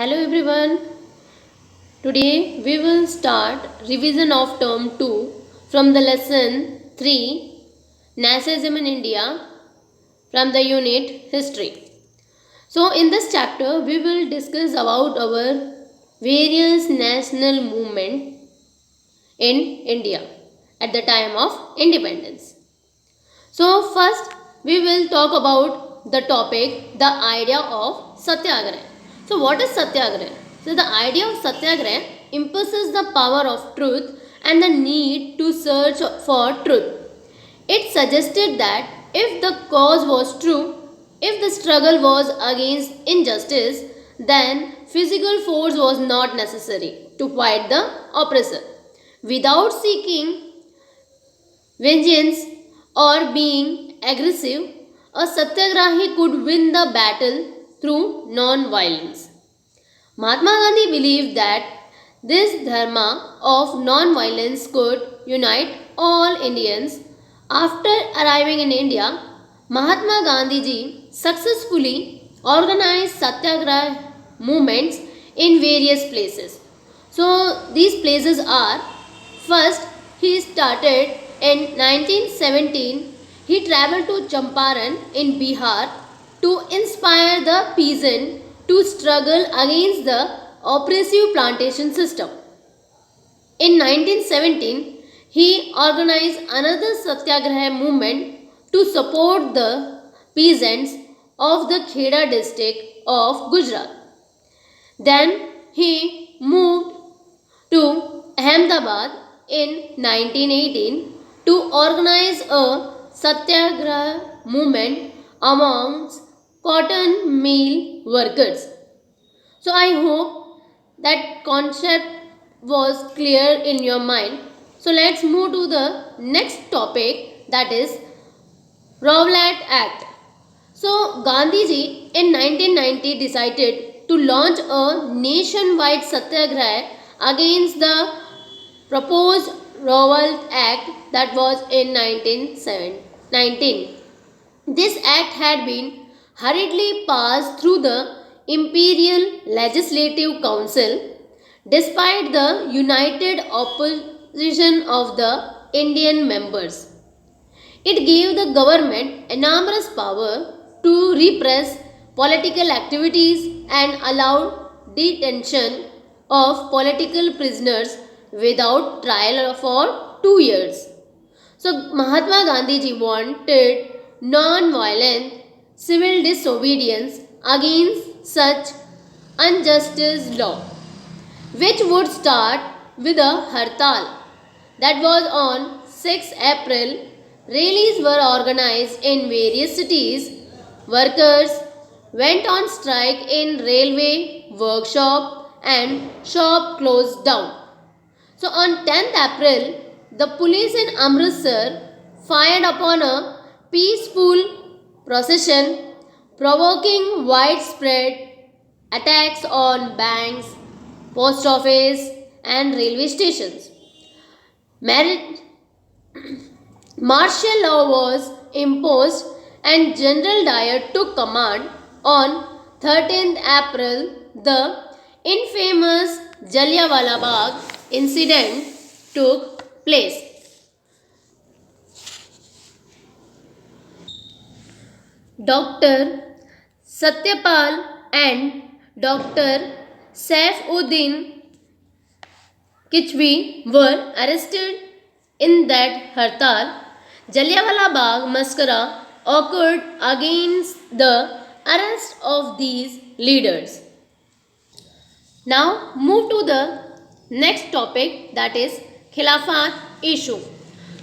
Hello everyone. Today we will start revision of term 2 from the lesson 3 Nationalism in India from the unit History. So in this chapter we will discuss about our various national movement in India at the time of independence. So first we will talk about the topic, the idea of Satyagraha. So what is Satyagraha? So the idea of Satyagraha imposes the power of truth and the need to search for truth. It suggested that if the cause was true, if the struggle was against injustice, then physical force was not necessary to fight the oppressor. Without seeking vengeance or being aggressive, a Satyagrahi could win the battle through non-violence. Mahatma Gandhi believed that this dharma of non-violence could unite all Indians. After arriving in India, Mahatma Gandhi ji successfully organized Satyagraha movements in various places. So these places are: first, he started in 1917. He traveled to Champaran in Bihar to inspire the peasant to struggle against the oppressive plantation system. In 1917, he organized another Satyagraha movement to support the peasants of the Kheda district of Gujarat. Then he moved to Ahmedabad in 1918 to organize a Satyagraha movement amongst cotton mill workers. So I hope that concept was clear in your mind. So let's move to the next topic, that is Rowlatt Act. So Gandhiji in 1990 decided to launch a nationwide satyagraha against the proposed Rowlatt Act that was in 1919. This act had been hurriedly passed through the Imperial Legislative Council despite the united opposition of the Indian members. It gave the government enormous power to repress political activities and allowed detention of political prisoners without trial for 2 years. So Mahatma Gandhi ji wanted non-violent civil disobedience against such unjust law, which would start with a hartal. That was on 6 April. Rallies were organized in various cities. Workers went on strike in railway, workshop and shop closed down. So on 10th April, the police in Amritsar fired upon a peaceful procession, provoking widespread attacks on banks, post office and railway stations. Martial law was imposed and General Dyer took command. On 13th April, the infamous Jallianwala Bagh incident took place. Dr. Satyapal and Dr. Saifuddin Kichwi were arrested in that hartal. Jallianwala Bagh massacre occurred against the arrest of these leaders. Now move to the next topic, that is Khilafah issue.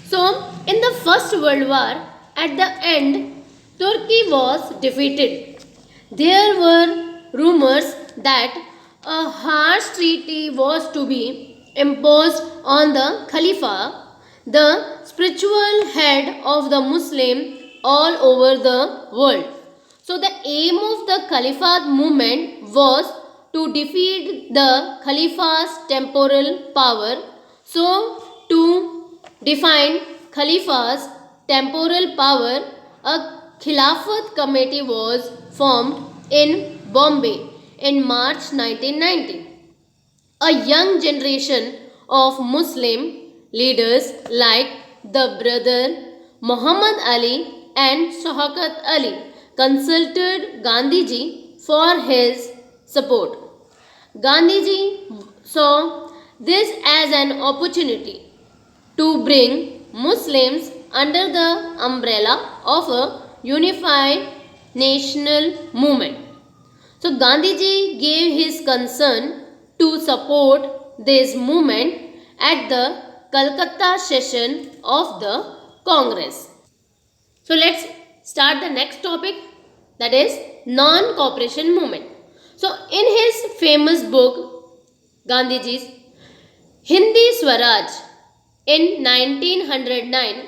So in the First World War, at the end, Turkey was defeated. There were rumors that a harsh treaty was to be imposed on the Khilafah, the spiritual head of the Muslim all over the world. So the aim of the Caliphate movement was to defeat the Khalifa's temporal power. So to define Khalifa's temporal power, a Khilafat committee was formed in Bombay in March 1990. A young generation of Muslim leaders like the brother Muhammad Ali and Shaukat Ali consulted Gandhiji for his support. Gandhiji saw this as an opportunity to bring Muslims under the umbrella of a unified national movement. So Gandhiji gave his concern to support this movement at the Calcutta session of the Congress. So let's start the next topic, that is non-cooperation movement. So in his famous book Gandhiji's Hindi Swaraj in 1909,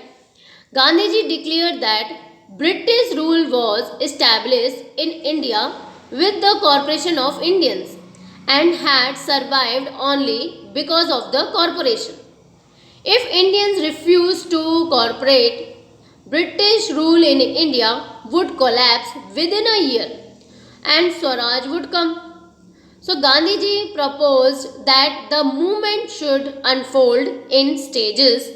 Gandhiji declared that British rule was established in India with the Corporation of Indians and had survived only because of the corporation. If Indians refused to cooperate, British rule in India would collapse within a year and Swaraj would come. So Gandhiji proposed that the movement should unfold in stages.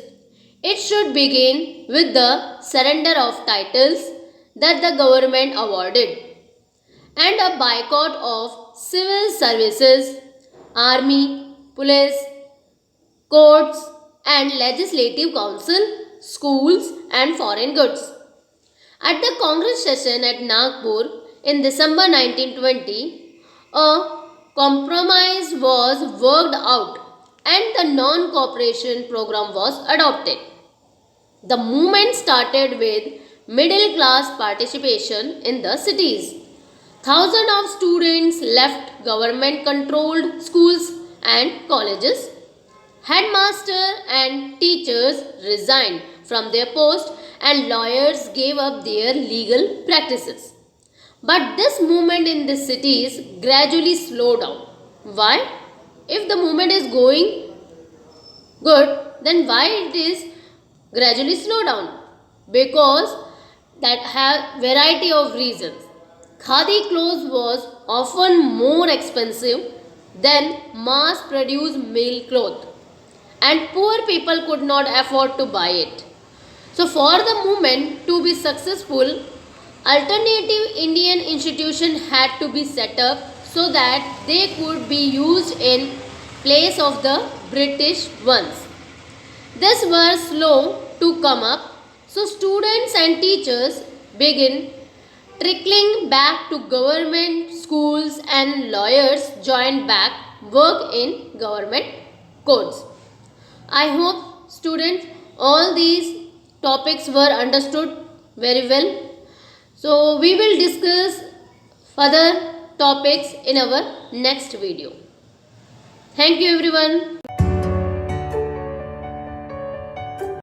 It should begin with the surrender of titles that the government awarded and a boycott of civil services, army, police, courts and legislative council, schools and foreign goods. At the Congress session at Nagpur in December 1920, a compromise was worked out and the non-cooperation program was adopted. The movement started with middle class participation in the cities. Thousands of students left government controlled schools and colleges. Headmasters and teachers resigned from their post and lawyers gave up their legal practices. But this movement in the cities gradually slowed down. Why? If the movement is going good, then why it is gradually slow down? Because that have variety of reasons. Khadi clothes was often more expensive than mass produced male cloth and poor people could not afford to buy it. So for the movement to be successful, alternative Indian institution had to be set up so that they could be used in place of the British ones. These were slow to come up, so students and teachers began trickling back to government schools and lawyers joined back work in government courts. I hope students all these topics were understood very well. So we will discuss further topics in our next video. Thank you everyone.